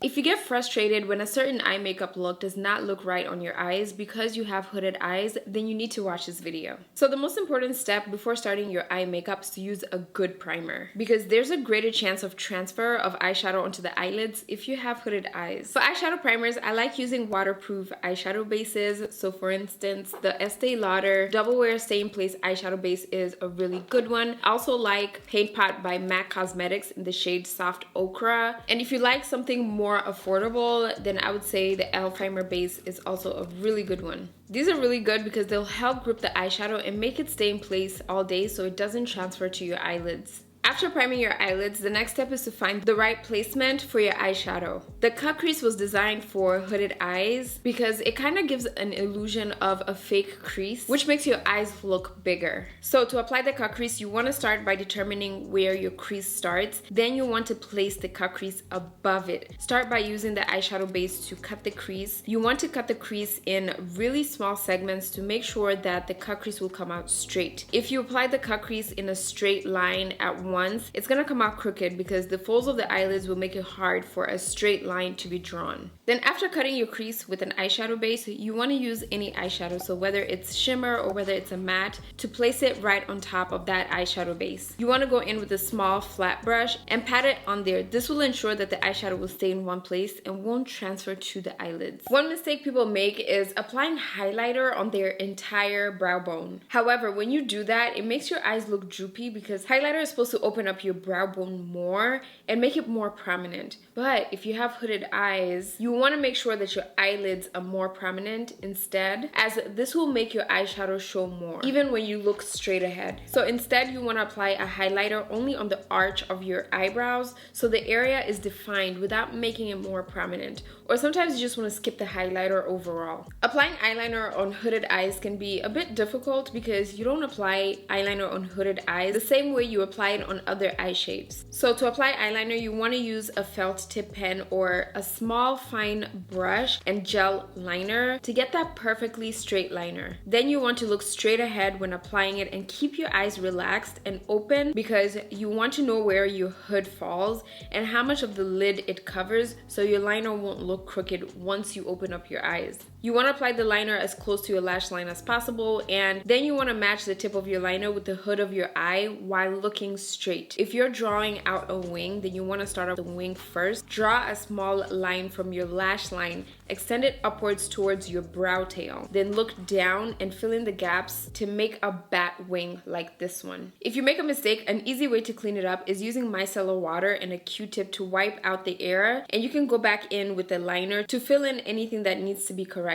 If you get frustrated when a certain eye makeup look does not look right on your eyes because you have hooded eyes, then you need to watch this video. So the most important step before starting your eye makeup is to use a good primer, because there's a greater chance of transfer of eyeshadow onto the eyelids if you have hooded eyes. For eyeshadow primers, I like using waterproof eyeshadow bases. So for instance, the Estee Lauder Double Wear Stay in Place eyeshadow base is a really good one. I also like Paint Pot by MAC Cosmetics in the shade Soft Ochre. And if you like something more affordable, then I would say the e.l.f. primer base is also a really good one. These are really good because they'll help grip the eyeshadow and make it stay in place all day so it doesn't transfer to your eyelids. After priming your eyelids, the next step is to find the right placement for your eyeshadow. The cut crease was designed for hooded eyes because it kind of gives an illusion of a fake crease, which makes your eyes look bigger. So to apply the cut crease, you want to start by determining where your crease starts. Then you want to place the cut crease above it. Start by using the eyeshadow base to cut the crease. You want to cut the crease in really small segments to make sure that the cut crease will come out straight. If you apply the cut crease in a straight line at once, it's gonna come out crooked because the folds of the eyelids will make it hard for a straight line to be drawn. Then after cutting your crease with an eyeshadow base, you want to use any eyeshadow, so whether it's shimmer or whether it's a matte, to place it right on top of that eyeshadow base. You want to go in with a small flat brush and pat it on there. This will ensure that the eyeshadow will stay in one place and won't transfer to the eyelids. One mistake people make is applying highlighter on their entire brow bone. However, when you do that, it makes your eyes look droopy because highlighter is supposed to open up your brow bone more and make it more prominent. But if you have hooded eyes, you want to make sure that your eyelids are more prominent instead, as this will make your eyeshadow show more, even when you look straight ahead. So instead, you want to apply a highlighter only on the arch of your eyebrows so the area is defined without making it more prominent. Or sometimes you just want to skip the highlighter overall. Applying eyeliner on hooded eyes can be a bit difficult because you don't apply eyeliner on hooded eyes the same way you apply it on other eye shapes. So to apply eyeliner, you want to use a felt tip pen or a small fine brush and gel liner to get that perfectly straight liner. Then you want to look straight ahead when applying it and keep your eyes relaxed and open because you want to know where your hood falls and how much of the lid it covers so your liner won't look crooked once you open up your eyes. You want to apply the liner as close to your lash line as possible, and then you want to match the tip of your liner with the hood of your eye while looking straight. If you're drawing out a wing, then you want to start off the wing first. Draw a small line from your lash line, extend it upwards towards your brow tail. Then look down and fill in the gaps to make a bat wing like this one. If you make a mistake, an easy way to clean it up is using micellar water and a Q-tip to wipe out the error, and you can go back in with the liner to fill in anything that needs to be corrected.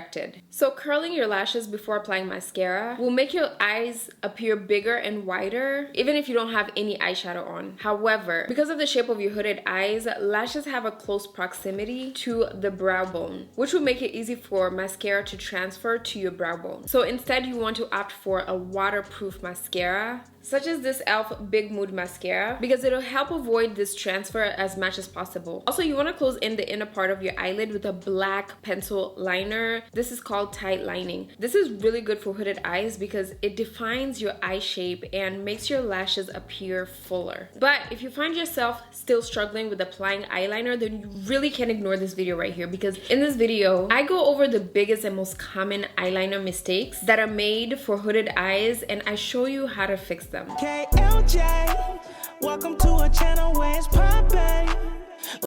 So curling your lashes before applying mascara will make your eyes appear bigger and wider even if you don't have any eyeshadow on. However, because of the shape of your hooded eyes, lashes have a close proximity to the brow bone, which will make it easy for mascara to transfer to your brow bone. So instead, you want to opt for a waterproof mascara, such as this e.l.f. Big Mood Mascara, because it'll help avoid this transfer as much as possible. Also, you want to close in the inner part of your eyelid with a black pencil liner. This is called tight lining. This is really good for hooded eyes because it defines your eye shape and makes your lashes appear fuller. But if you find yourself still struggling with applying eyeliner, then you really can't ignore this video right here, because in this video, I go over the biggest and most common eyeliner mistakes that are made for hooded eyes, and I show you how to fix them. KLJ, welcome to a channel where it's poppin'.